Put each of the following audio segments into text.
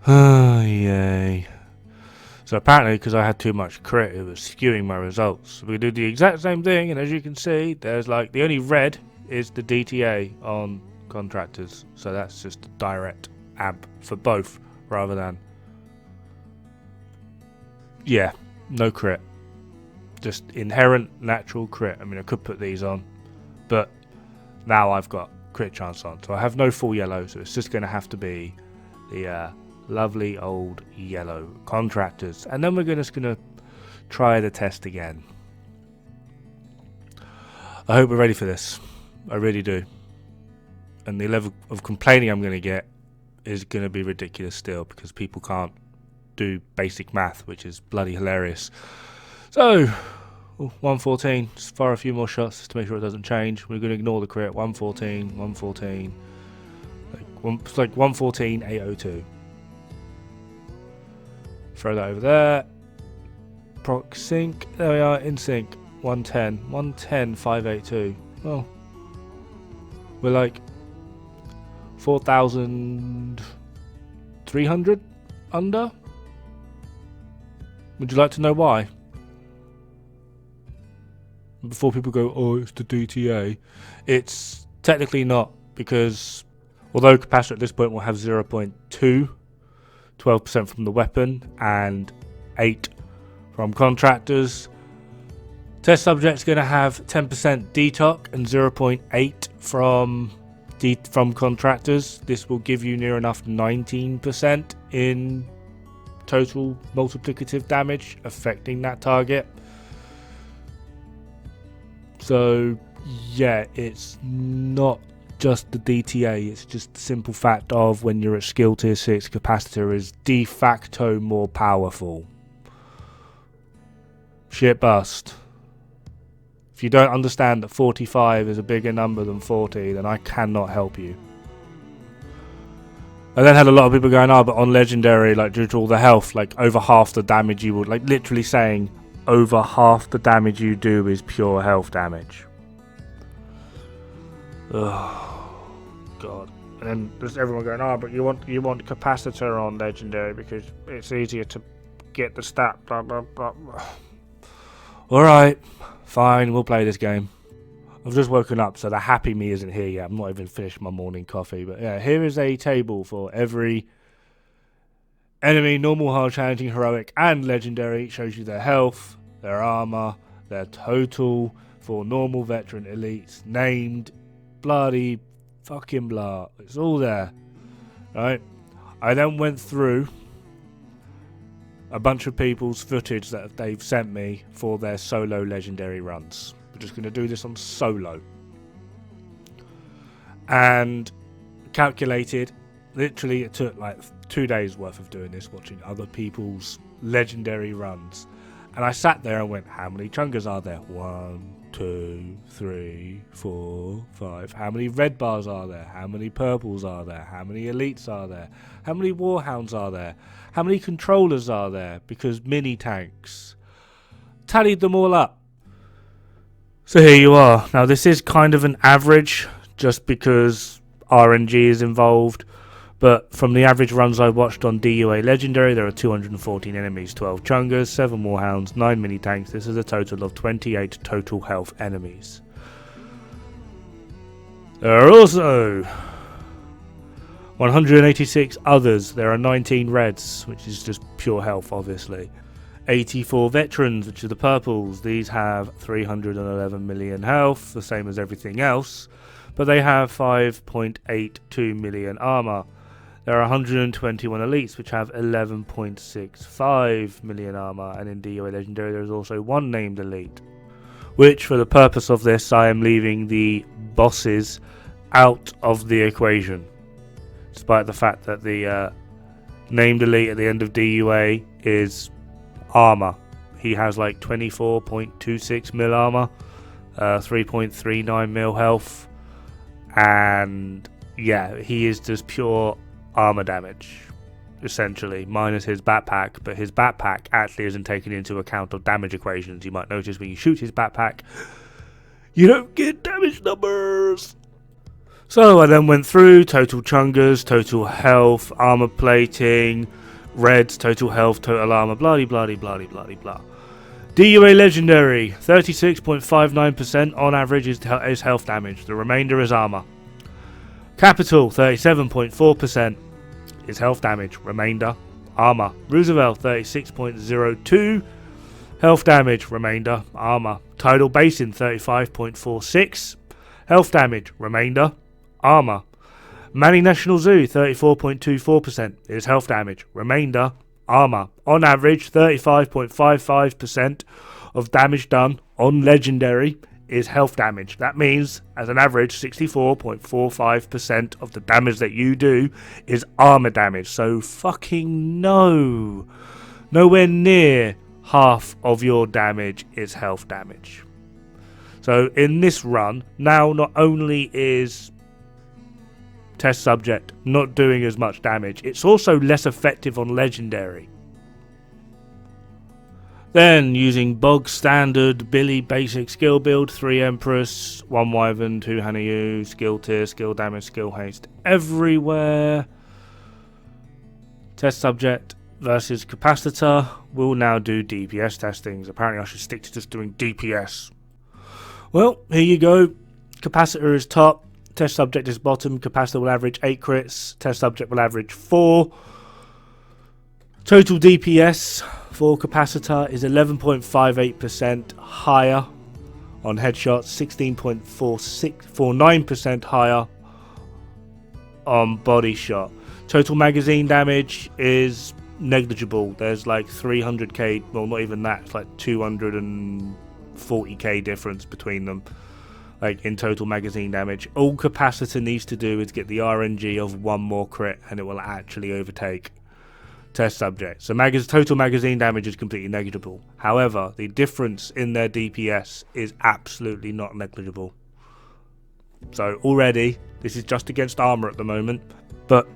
Oh, yay. So apparently, because I had too much crit, it was skewing my results. So we do the exact same thing, and as you can see, there's like the only red is the DTA on contractors. So that's just a direct amp for both, rather than no crit, just inherent natural crit. I mean, I could put these on, but now I've got crit chance on, so I have no full yellow. So it's just going to have to be the lovely old yellow contractors, and then we're just gonna try the test again. I hope we're ready for this. I really do. And the level of complaining I'm gonna get is gonna be ridiculous still, because people can't do basic math, which is bloody hilarious. So 114, just fire a few more shots just to make sure it doesn't change. We're gonna ignore the crit. 114, it's like 114 802. Throw that over there. Proc sync. There we are, in sync. 110 582. Well, we're like 4,300 under. Would you like to know why? Before people go, oh, it's the DTA. It's technically not, because although capacitor at this point will have 0.2, 12% from the weapon and 8 from contractors, test subject's going to have 10% detoc and 0.8 from contractors. This will give you near enough 19% in total multiplicative damage affecting that target. So yeah, it's not just the DTA, it's just the simple fact of when you're at skill tier 6, capacitor is de facto more powerful. Shit bust. If you don't understand that 45 is a bigger number than 40, then I cannot help you. I then had a lot of people going, but on legendary, like due to all the health, like over half the damage you would, like literally saying over half the damage you do is pure health damage. Oh god. And then there's everyone going, but you want capacitor on legendary because it's easier to get the stat, blah blah blah. Alright, fine, we'll play this game. I've just woken up, so the happy me isn't here yet. I'm not even finished my morning coffee, but yeah, here is a table for every enemy, normal, hard, challenging, heroic and legendary. It shows you their health, their armor, their total for normal, veteran, elites, named, bloody fucking blah. It's all there, right? I then went through a bunch of people's footage that they've sent me for their solo legendary runs. We're just going to do this on solo. And calculated, literally it took like 2 days worth of doing this, watching other people's legendary runs. And I sat there and went, how many chungas are there? 1, 2, 3, 4, 5. How many red bars are there? How many purples are there? How many elites are there? How many warhounds are there? How many controllers are there? Because mini tanks. Tallied them all up. So here you are. Now this is kind of an average, just because RNG is involved. But from the average runs I watched on DUA Legendary, there are 214 enemies, 12 chungas, 7 warhounds, 9 mini tanks. This is a total of 28 total health enemies. There are also 186 others. There are 19 reds, which is just pure health, obviously. 84 veterans, which are the purples. These have 311 million health, the same as everything else, but they have 5.82 million armor. There are 121 elites, which have 11.65 million armor, and in DOA Legendary there is also one named elite, which for the purpose of this I am leaving the bosses out of the equation, despite the fact that the named elite at the end of DUA is armor. He has like 24.26 mil armor, 3.39 mil health, and yeah, he is just pure armor damage, essentially, minus his backpack. But his backpack actually isn't taken into account of damage equations. You might notice when you shoot his backpack, you don't get damage numbers. So I then went through total chungas, total health, armor plating, reds, total health, total armor, blah blah blah blah blah blah blah. DUA legendary, 36.59% on average is health damage. The remainder is armor. Capital, 37.4% is health damage. Remainder, armor. Roosevelt, 36.02 health damage. Remainder, armor. Tidal Basin, 35.46 health damage. Remainder, armor. Manning National Zoo, 34.24% is health damage. Remainder, armor. On average, 35.55% of damage done on legendary is health damage. That means, as an average, 64.45% of the damage that you do is armor damage. So fucking no. Nowhere near half of your damage is health damage. So in this run, now not only is test subject not doing as much damage, it's also less effective on legendary. Then using bog standard Billy basic skill build, 3 Empress, 1 Wyvern, 2 Hanayu, skill tier, skill damage, skill haste everywhere. Test subject versus capacitor will now do DPS testings. Apparently I should stick to just doing DPS. Well, here you go. Capacitor is top, test subject is bottom. Capacitor will average 8 crits, test subject will average 4. Total DPS for capacitor is 11.58% higher on headshots, 16.49% higher on body shot. Total magazine damage is negligible. There's like 300k, well not even that, it's like 240k difference between them, like in total magazine damage. All capacitor needs to do is get the RNG of 1 more crit and it will actually overtake test subject. So total magazine damage is completely negligible. However, the difference in their DPS is absolutely not negligible. So already, this is just against armor at the moment, but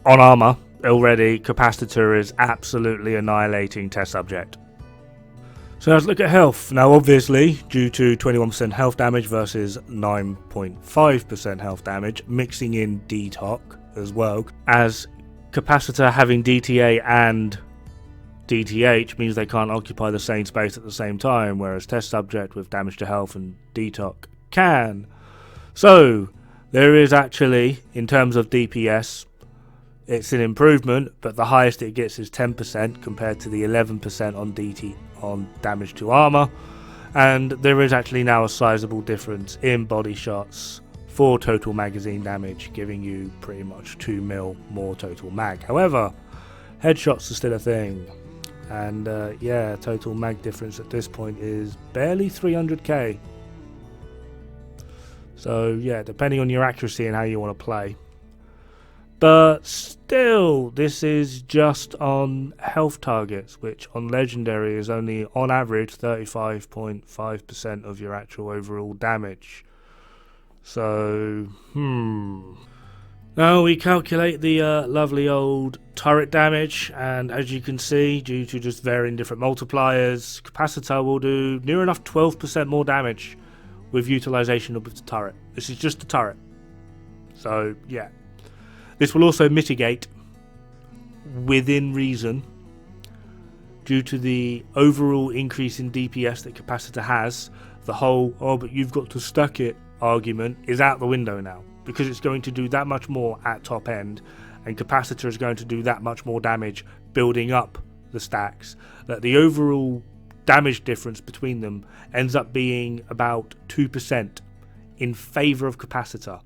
on armor, already capacitor is absolutely annihilating test subject. So let's look at health. Now obviously, due to 21% health damage versus 9.5% health damage, mixing in DTOC as well, as capacitor having DTA and DTH means they can't occupy the same space at the same time, whereas test subject with damage to health and DTOC can. So there is actually, in terms of DPS, it's an improvement, but the highest it gets is 10% compared to the 11% on damage to armor, and there is actually now a sizable difference in body shots for total magazine damage, giving you pretty much 2 mil more total mag. However, headshots are still a thing, and yeah, total mag difference at this point is barely 300k. So yeah, depending on your accuracy and how you want to play. But still, this is just on health targets, which on legendary is only on average 35.5% of your actual overall damage. So, now we calculate the lovely old turret damage, and as you can see, due to just varying different multipliers, capacitor will do near enough 12% more damage with utilization of the turret. This is just the turret. So, yeah. This will also mitigate, within reason, due to the overall increase in DPS that capacitor has. The whole, oh, but you've got to stack it argument is out the window now, because it's going to do that much more at top end, and capacitor is going to do that much more damage building up the stacks, that the overall damage difference between them ends up being about 2% in favor of capacitor.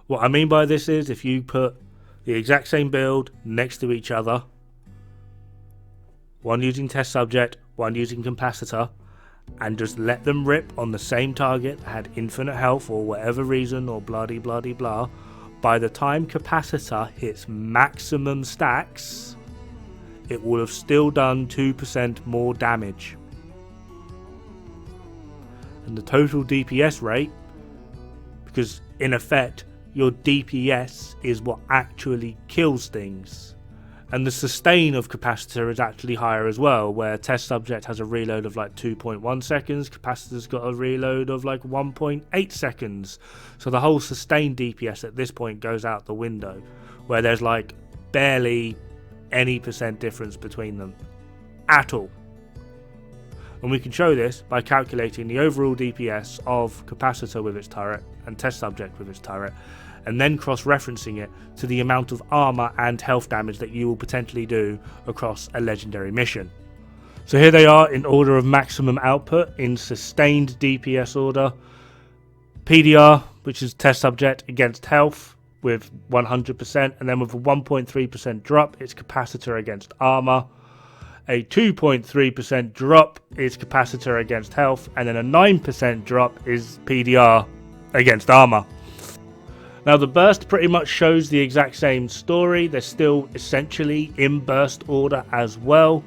What I mean by this is, if you put the exact same build next to each other, one using test subject, one using capacitor, and just let them rip on the same target that had infinite health or whatever reason, or bloody bloody blah, by the time capacitor hits maximum stacks, it will have still done 2% more damage. And the total DPS rate, because in effect your DPS is what actually kills things, And the sustain of capacitor is actually higher as well, where test subject has a reload of like 2.1 seconds, capacitor's got a reload of like 1.8 seconds. So the whole sustained DPS at this point goes out the window, where there's like barely any percent difference between them at all. And we can show this by calculating the overall DPS of capacitor with its turret and test subject with its turret, and then cross-referencing it to the amount of armor and health damage that you will potentially do across a legendary mission. So here they are in order of maximum output in sustained DPS order. PDR, which is test subject against health with 100%, and then with a 1.3% drop, it's capacitor against armor. A 2.3% drop is capacitor against health, and then a 9% drop is PDR against armor. Now the burst pretty much shows the exact same story. They're still essentially in burst order as well.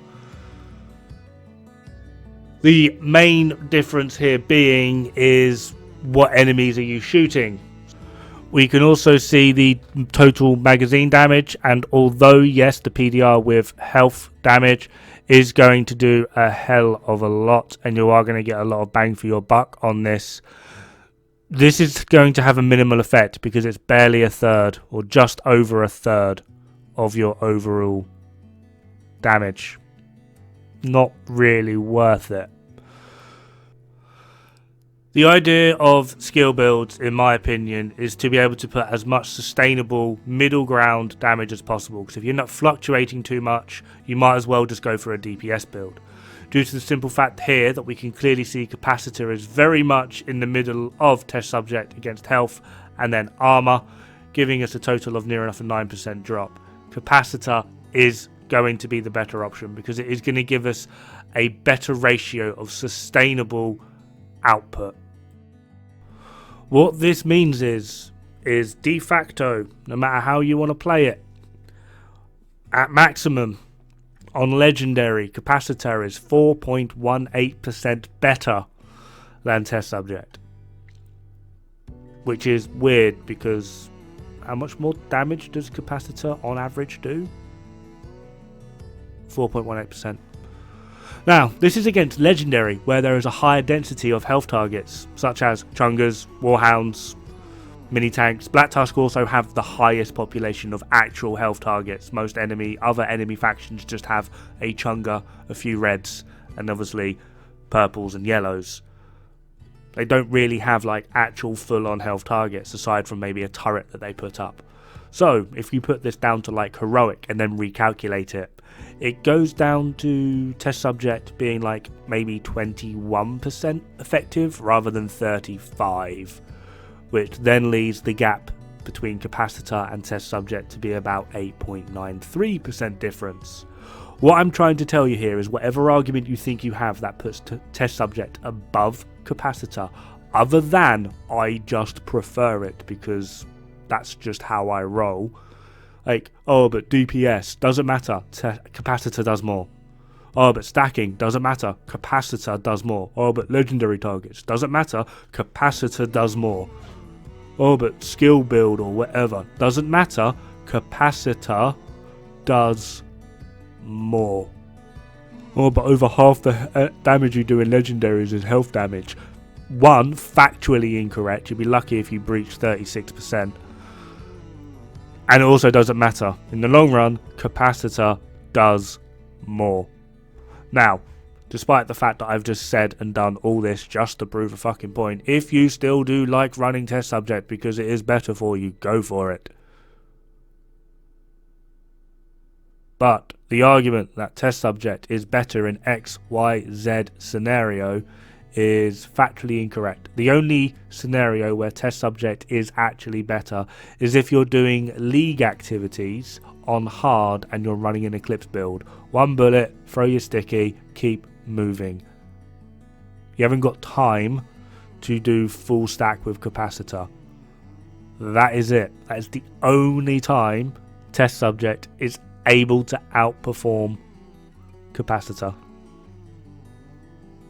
The main difference here being is what enemies are you shooting. We can also see the total magazine damage, and although yes, the PDR with health damage is going to do a hell of a lot, and you are going to get a lot of bang for your buck on this, this is going to have a minimal effect because it's barely a third or just over a third of your overall damage. Not really worth it. The idea of skill builds, in my opinion, is to be able to put as much sustainable middle ground damage as possible, because if you're not fluctuating too much, you might as well just go for a DPS build. Due to the simple fact here that we can clearly see capacitor is very much in the middle of test subject against health and then armor, giving us a total of near enough a 9% drop. Capacitor is going to be the better option because it is going to give us a better ratio of sustainable output. What this means is de facto, no matter how you want to play it, at maximum, on legendary, capacitor is 4.18% better than test subject. Which is weird because how much more damage does capacitor on average do? 4.18%. Now, this is against legendary, where there is a higher density of health targets, such as chungers, warhounds, mini tanks. Black Tusk also have the highest population of actual health targets. Most other enemy factions just have a chunga, a few reds, and obviously purples and yellows. They don't really have like actual full-on health targets aside from maybe a turret that they put up. So if you put this down to like heroic and then recalculate it, it goes down to test subject being like maybe 21% effective rather than 35%. Which then leaves the gap between capacitor and test subject to be about 8.93% difference. What I'm trying to tell you here is whatever argument you think you have that puts test subject above capacitor, other than I just prefer it because that's just how I roll. Like, oh, but DPS doesn't matter, capacitor does more. Oh, but stacking doesn't matter, capacitor does more. Oh, but legendary targets doesn't matter, capacitor does more. Oh, but skill build or whatever doesn't matter, capacitor does more. Oh, but over half the damage you do in legendaries is health damage. One, factually incorrect. You'd be lucky if you breached 36%. And it also doesn't matter. In the long run, capacitor does more. Now, despite the fact that I've just said and done all this just to prove a fucking point, if you still do like running test subject because it is better for you, go for it. But the argument that test subject is better in X, Y, Z scenario is factually incorrect. The only scenario where test subject is actually better is if you're doing league activities on hard and you're running an Eclipse build. One bullet, throw your sticky, keep moving. You haven't got time to do full stack with capacitor. That is it. That is the only time test subject is able to outperform capacitor.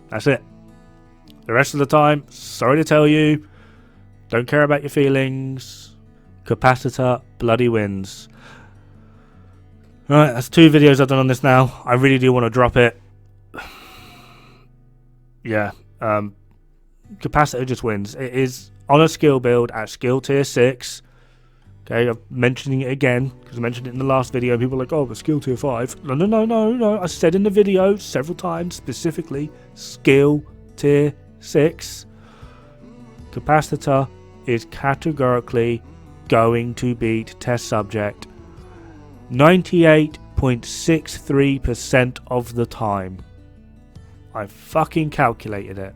That's it. The rest of the time, sorry to tell you, don't care about your feelings. Capacitor bloody wins. Right, that's 2 videos I've done on this now. I really do want to drop it. Yeah, capacitor just wins. It is on a skill build at skill tier 6. Okay, I'm mentioning it again because I mentioned it in the last video. People are like, oh, but skill tier 5. No. I said in the video several times, specifically, skill tier 6. Capacitor is categorically going to beat test subject 98.63% of the time. I fucking calculated it.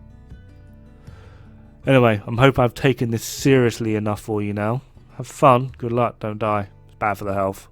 Anyway, I hope I've taken this seriously enough for you now. Have fun, good luck, don't die. It's bad for the health.